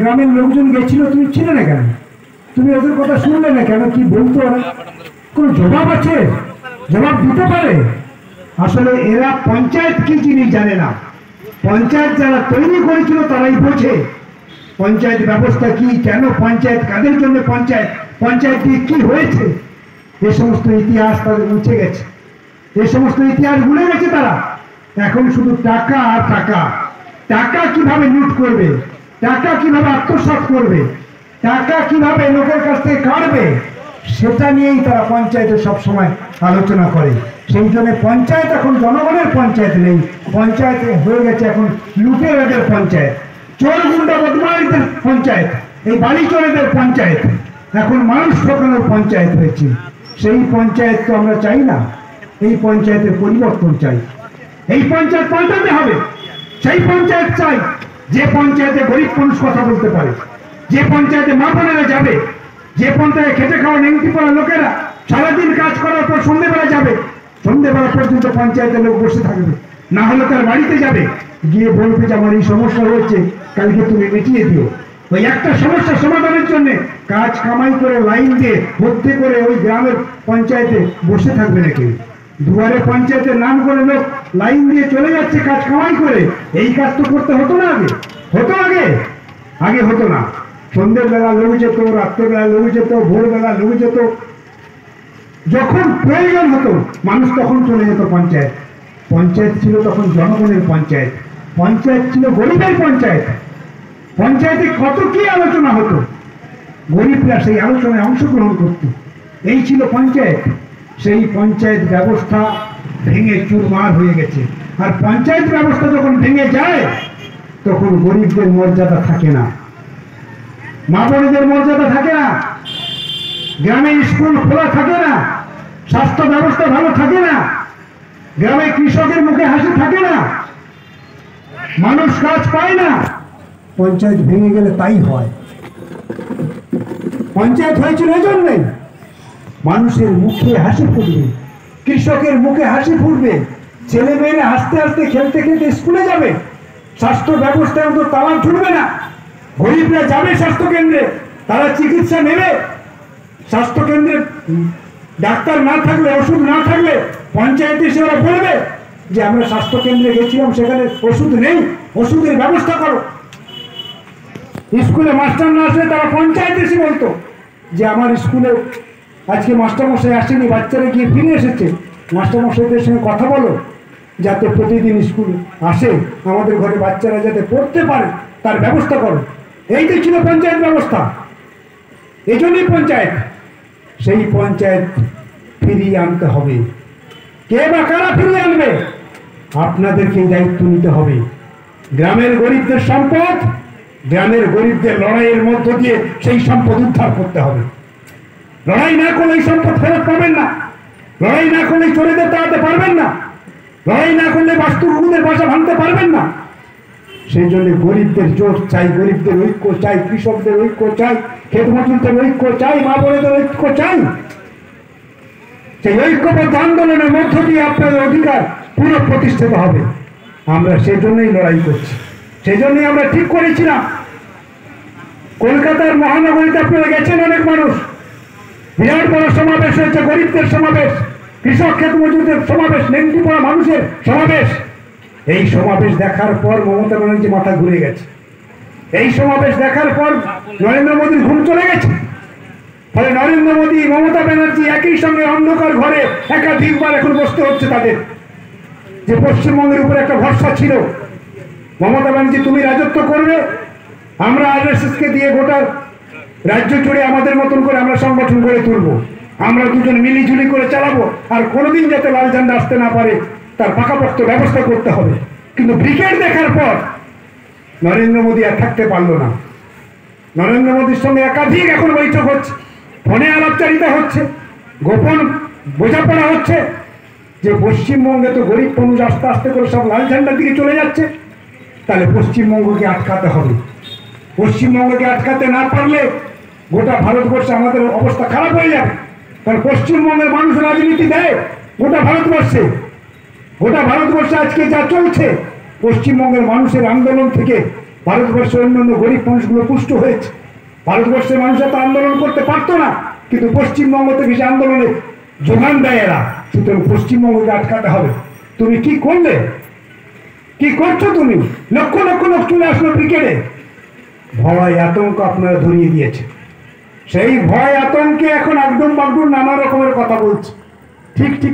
গ্রামের লোকজন গেছিল, তুমি ছিলে না কেন? তুমি ওদের কথা শুনলে না কেন? কি বলতো ওরা? কোন জবাব আছে? জবাব দিতে পারে? আসলে এরা পঞ্চায়েত কি জিনিস জানে না। পঞ্চায়েত যারা তৈরি করেছিল তারাই বোঝে পঞ্চায়েত ব্যবস্থা কি, কেন পঞ্চায়েত, কাদের জন্য পঞ্চায়েত, পঞ্চায়েত দিয়ে কি হয়েছে। এ সমস্ত ইতিহাস তাদের মুছে গেছে, এ সমস্ত ইতিহাস ভুলে গেছে তারা। এখন শুধু টাকা আর টাকা, টাকা কিভাবে লুট করবে, টাকা কিভাবে আত্মসাৎ করবে, টাকা কিভাবে লোকের কাছ থেকে কাটবে, সেটা নিয়েই তারা পঞ্চায়েতে সবসময় আলোচনা করে। সেই জন্য পঞ্চায়েত এখন জনগণের পঞ্চায়েত নেই, পঞ্চায়েত হয়ে গেছে এখন লুটেরাদের পঞ্চায়েত, চোর গুন্ডা বদমাইশদের পঞ্চায়েত, এই বাড়ি চোরেদের পঞ্চায়েত, এখন মানুষ ঠকানোর পঞ্চায়েত হয়েছে। সেই পঞ্চায়েত তো আমরা চাই না, এই পঞ্চায়েতের পরিবর্তন চাই। এই পঞ্চায়েত পাল্টাতে হবে। সেই পঞ্চায়েত চাই যে পঞ্চায়েতে গরিব মানুষ কথা বলতে পারে, যে পঞ্চায়েতে মা বোনেরা যাবে, যে পঞ্চায়েতে খেটে খাওয়া নেংটি পড়া লোকেরা সারাদিন কাজ করার পর সন্ধ্যেবেলা যাবে, সন্ধ্যেবেলা পর্যন্ত পঞ্চায়েতের লোক বসে থাকবে, না হলে তার বাড়িতে যাবে, গিয়ে বলবে যে আমার এই সমস্যা হয়েছে, কালকে তুমি মিটিয়ে দিও। ওই একটা সমস্যা সমাধানের জন্য কাজ কামাই করে লাইন দিয়ে ভর্তি করে ওই গ্রামের পঞ্চায়েতে বসে থাকবে না কেউ। দুয়ারে পঞ্চায়েতের নাম করে লোক লাইন দিয়ে চলে যাচ্ছে কাজ কামাই করে। এই কাজ তো করতে হতো না আগে, হতো আগে? আগে হতো না। সন্ধ্যের বেলা লোক যেত, রাত্রেবেলা লোক যেত, ভোরবেলা লোক যেত, যখন প্রয়োজন হতো মানুষ তখন চলে যেত পঞ্চায়েত। পঞ্চায়েত ছিল তখন জনগণের পঞ্চায়েত, পঞ্চায়েত ছিল গরিবের পঞ্চায়েত। পঞ্চায়েতে কত কি আলোচনা হতো, গরিবরা সেই আলোচনায় অংশগ্রহণ করত। এই ছিল পঞ্চায়েত। সেই পঞ্চায়েত ব্যবস্থা ভেঙে চুরমার হয়ে গেছে। আর পঞ্চায়েত ব্যবস্থা যখন ভেঙে যায় তখন গরিবদের মর্যাদা থাকে না, মা বোনদের মর্যাদা থাকে না, গ্রামে স্কুল খোলা থাকে না, স্বাস্থ্য ব্যবস্থা ভালো থাকে না, গ্রামে কৃষকের মুখে হাসি থাকে না, মানুষ কাজ পায় না। পঞ্চায়েত ভেঙে গেলে তাই হয়। পঞ্চায়েত হয়েছিল এই জন্যই মানুষের মুখে হাসি ফুটবে, কৃষকের মুখে হাসি ফুটবে, ছেলে মেয়েরা হাসতে হাসতে খেলতে খেলতে স্কুলে যাবে, স্বাস্থ্য ব্যবস্থায় তো তালা ছুটবে না, গরিবরা যাবে স্বাস্থ্য কেন্দ্রে, তারা চিকিৎসা নেবে। স্বাস্থ্য কেন্দ্রে ডাক্তার না থাকলে, ওষুধ না থাকলে পঞ্চায়েতে এসে ওরা বলবে যে আমরা স্বাস্থ্য কেন্দ্রে গেছিলাম, সেখানে ওষুধ নেই, ওষুধের ব্যবস্থা করো। স্কুলে মাস্টার না আসলে তারা পঞ্চায়েতে এসে বলতো যে আমার স্কুলে আজকে মাস্টারমশাই আসেনি, বাচ্চারা গিয়ে ফিরে এসেছে, মাস্টারমশাইদের সঙ্গে কথা বলো যাতে প্রতিদিন স্কুল আসে, আমাদের ঘরে বাচ্চারা যাতে পড়তে পারে তার ব্যবস্থা করো। এইটাই ছিল পঞ্চায়েত ব্যবস্থা, এই জন্যই পঞ্চায়েত। সেই পঞ্চায়েত ফিরিয়ে আনতে হবে। কে বা কারা ফিরিয়ে আনবে? আপনাদেরকে দায়িত্ব নিতে হবে। গ্রামের গরিবদের সম্পদ, গ্রামের গরিবদের লড়াইয়ের মধ্য দিয়ে সেই সম্পদ উদ্ধার করতে হবে। লড়াই না করলে এই সম্পদ ফেরত পাবেন না, লড়াই না করলে চোরেদের তাড়াতে পারবেন না, লড়াই না করলে বাস্তুগুদের বাসা ভাঙতে পারবেন না। সেই জন্য গরিবদের জোট চাই, গরিবদের ঐক্য চাই, কৃষকদের ঐক্য চাই, ক্ষেত মজুরদের ঐক্য চাই, মা বোনেদের ঐক্য চাই। সেই ঐক্যবদ্ধ আন্দোলনের মধ্য দিয়ে আপনাদের অধিকার পুনঃপ্রতিষ্ঠিত হবে। আমরা সেই জন্যই লড়াই করছি, সেই জন্যই আমরা ঠিক করেছিলাম। কলকাতার মহানগরীতে আপনারা গেছেন, অনেক মানুষ, বিরাট বড় সমাবেশ হয়েছে, গরিবদের সমাবেশ, কৃষক ক্ষেত মজুরদের সমাবেশ, নেংটি পড়া মানুষের সমাবেশ। এই সমাবেশ দেখার পর মমতা ব্যানার্জি মাথা ঘুরে গেছে। এই সমাবেশ দেখার পর নরেন্দ্র মোদীর ঘুম চলে গেছে। ফলে নরেন্দ্র মোদী, মমতা ব্যানার্জি একই সঙ্গে অন্ধকার ঘরে একাধিকবার এখন বসতে হচ্ছে তাদের। যে পশ্চিমবঙ্গের উপর একটা ভরসা ছিল, মমতা ব্যানার্জি তুমি রাজত্ব করবে, আমরা আরএসএসকে দিয়ে গোটা রাজ্য জুড়ে আমাদের মতন করে আমরা সংগঠন গড়ে তুলবো, আমরা দুজন মিলিঝুলি করে চালাবো, আর কোনোদিন যাতে লাল ঝান্ডা আসতে না পারে তার পাকাপোক্ত ব্যবস্থা করতে হবে। কিন্তু ব্রিগেড দেখার পর নরেন্দ্র মোদী আর থাকতে পারলো না। নরেন্দ্র মোদীর সঙ্গে একাধিক এখন বৈঠক হচ্ছে, ফোনে আলাপচারিতা হচ্ছে, গোপন বোঝাপড়া হচ্ছে যে পশ্চিমবঙ্গে তো গরিব মানুষ আস্তে আস্তে করে সব লাল ঝান্ডার দিকে চলে যাচ্ছে, তাহলে পশ্চিমবঙ্গকে আটকাতে হবে। পশ্চিমবঙ্গকে আটকাতে না পারলে গোটা ভারতবর্ষে আমাদের অবস্থা খারাপ হয়ে যাবে। কারণ পশ্চিমবঙ্গের মানুষ রাজনীতি দেয় গোটা ভারতবর্ষে। গোটা ভারতবর্ষে আজকে যা চলছে পশ্চিমবঙ্গের মানুষের আন্দোলন থেকে ভারতবর্ষের অন্যান্য গরিব মানুষগুলো পুষ্ট হয়েছে। ভারতবর্ষের মানুষ এত আন্দোলন করতে পারতো না, কিন্তু পশ্চিমবঙ্গ থেকে সে আন্দোলনে যোগান দেয় এরা। সুতরাং পশ্চিমবঙ্গকে আটকাতে হবে। তুমি কি করলে, কি করছো তুমি? লক্ষ লক্ষ লোক চলে আসলো ব্রিগেডে। ভয় আতঙ্ক আপনারা ধরিয়ে দিয়েছে। সেই ভয় আতঙ্কে এখন একদম বাগডুম নানা রকমের কথা বলছে। ঠিক ঠিক